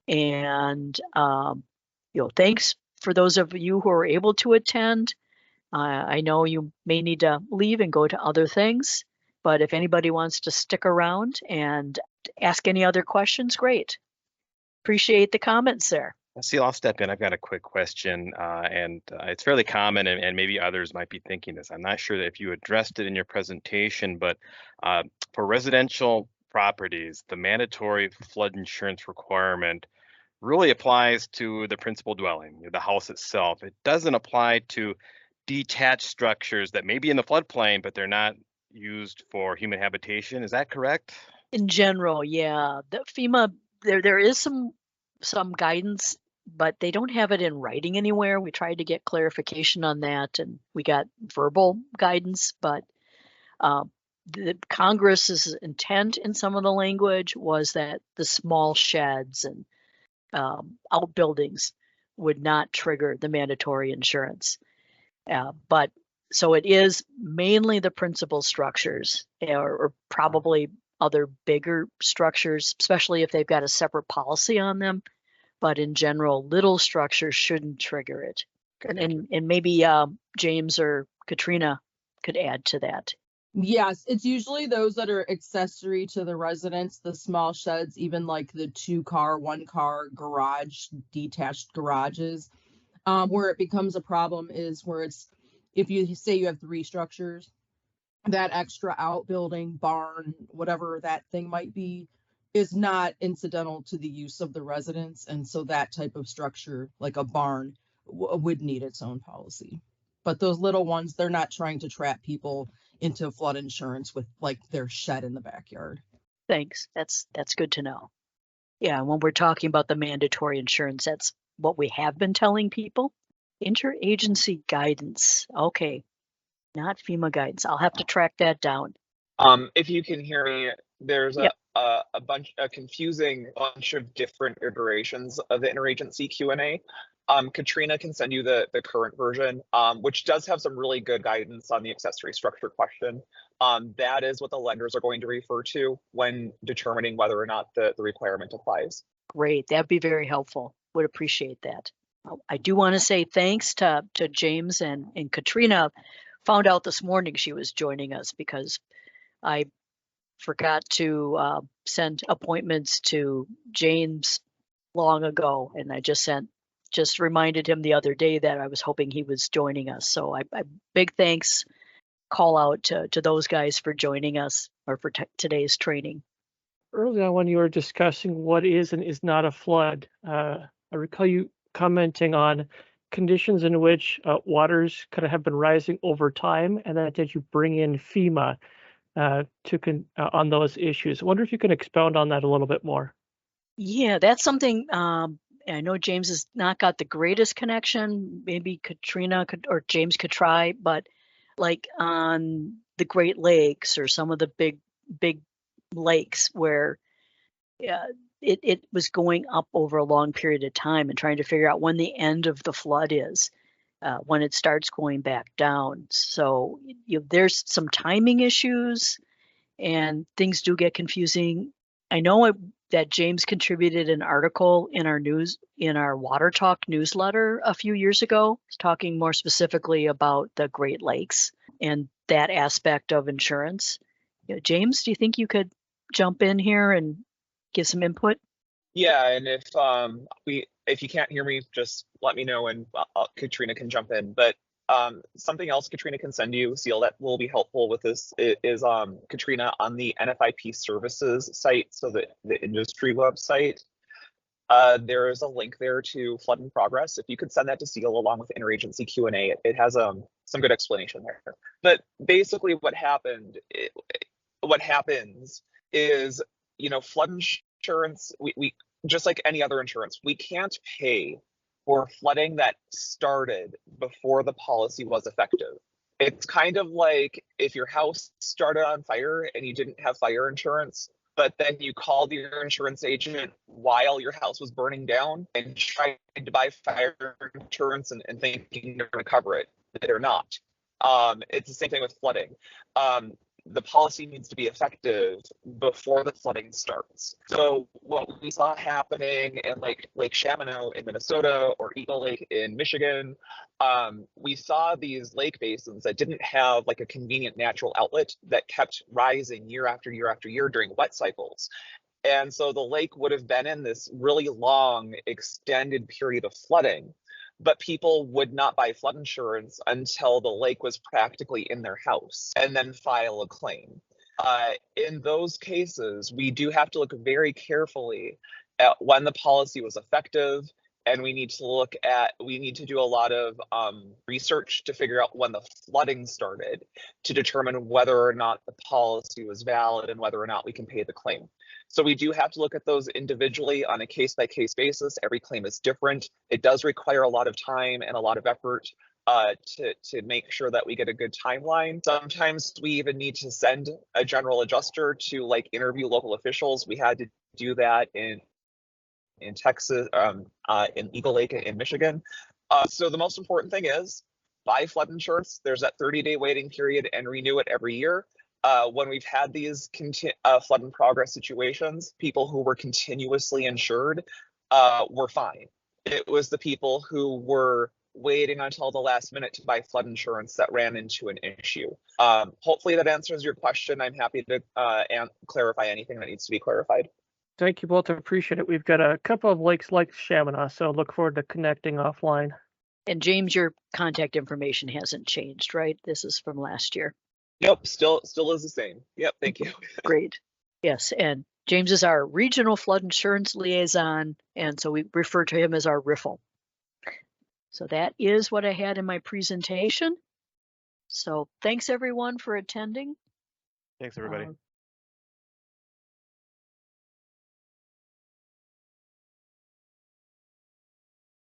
And thanks for those of you who are able to attend. I know you may need to leave and go to other things, but if anybody wants to stick around and ask any other questions, great. Appreciate the comments there. Ceil, I'll step in. I've got a quick question, and it's fairly common, and maybe others might be thinking this. I'm not sure that if you addressed it in your presentation, but for residential properties, the mandatory flood insurance requirement really applies to the principal dwelling, the house itself. It doesn't apply to detached structures that may be in the floodplain, but they're not used for human habitation. Is that correct? In general, yeah. The FEMA, there is some guidance, but they don't have it in writing anywhere. We tried to get clarification on that, and we got verbal guidance, but the Congress's intent in some of the language was that the small sheds and outbuildings would not trigger the mandatory insurance. But so it is mainly the principal structures or probably other bigger structures, especially if they've got a separate policy on them. But in general, little structures shouldn't trigger it. And maybe James or Katrina could add to that. Yes, it's usually those that are accessory to the residence, the small sheds, even like the 2-car, 1-car garage, detached garages. Where it becomes a problem is where it's, if you say you have 3 structures, that extra outbuilding, barn, whatever that thing might be, is not incidental to the use of the residence. And so that type of structure, like a barn, would need its own policy. But those little ones, they're not trying to trap people into flood insurance with like their shed in the backyard. Thanks. That's good to know. Yeah, when we're talking about the mandatory insurance, that's what we have been telling people. Interagency guidance. Okay, not FEMA guidance. I'll have to track that down. If you can hear me, there's a confusing bunch of different iterations of the interagency Q&A. Katrina can send you the current version, which does have some really good guidance on the accessory structure question. That is what the lenders are going to refer to when determining whether or not the requirement applies. Great, that'd be very helpful. Would appreciate that. I do want to say thanks to James and Katrina. Found out this morning she was joining us because I forgot to send appointments to James long ago, and I just reminded him the other day that I was hoping he was joining us. So I big thanks call out to those guys for joining us or for today's training. Early on, when you were discussing what is and is not a flood, I recall you commenting on conditions in which waters could have been rising over time, and that did you bring in FEMA on those issues. I wonder if you can expound on that a little bit more. Yeah, that's something. I know James has not got the greatest connection. Maybe Katrina or James could try, but like on the Great Lakes or some of the big lakes where it was going up over a long period of time, and trying to figure out when the end of the flood is, when it starts going back down. So there's some timing issues, and things do get confusing. I know that James contributed an article in our Water Talk newsletter a few years ago, talking more specifically about the Great Lakes and that aspect of insurance. James, do you think you could jump in here and give some input? Yeah, and if you can't hear me, just let me know, and Katrina can jump in. But something else Katrina can send you, Ceil, that will be helpful with this is Katrina, on the NFIP services site, so the industry website. There is a link there to flood in progress. If you could send that to Ceil along with interagency Q&A, it has some good explanation there. But basically, what happens is, flood insurance. We just like any other insurance, we can't pay for flooding that started before the policy was effective. It's kind of like if your house started on fire and you didn't have fire insurance, but then you called your insurance agent while your house was burning down and tried to buy fire insurance and thinking they're going to cover it. They're not. It's the same thing with flooding. The policy needs to be effective before the flooding starts. So what we saw happening in Lake Chamano in Minnesota or Eagle Lake in Michigan, we saw these lake basins that didn't have like a convenient natural outlet that kept rising year after year after year during wet cycles. And so the lake would have been in this really long, extended period of flooding, but people would not buy flood insurance until the lake was practically in their house and then file a claim. In those cases, we do have to look very carefully at when the policy was effective, and we need to do a lot of research to figure out when the flooding started to determine whether or not the policy was valid and whether or not we can pay the claim. So we do have to look at those individually on a case-by-case basis. Every claim is different. It does require a lot of time and a lot of effort to make sure that we get a good timeline. Sometimes we even need to send a general adjuster to interview local officials. We had to do that in Texas, in Eagle Lake in Michigan. So the most important thing is buy flood insurance. There's that 30-day waiting period, and renew it every year. When we've had these flood in progress situations, people who were continuously insured were fine. It was the people who were waiting until the last minute to buy flood insurance that ran into an issue. Hopefully that answers your question. I'm happy to clarify anything that needs to be clarified. Thank you both. I appreciate it. We've got a couple of lakes like Chaminade, so look forward to connecting offline. And James, your contact information hasn't changed, right? This is from last year. Nope, still is the same. Yep, thank you. Great. Yes, and James is our regional flood insurance liaison, and so we refer to him as our riffle. So that is what I had in my presentation. So thanks everyone for attending. Thanks everybody.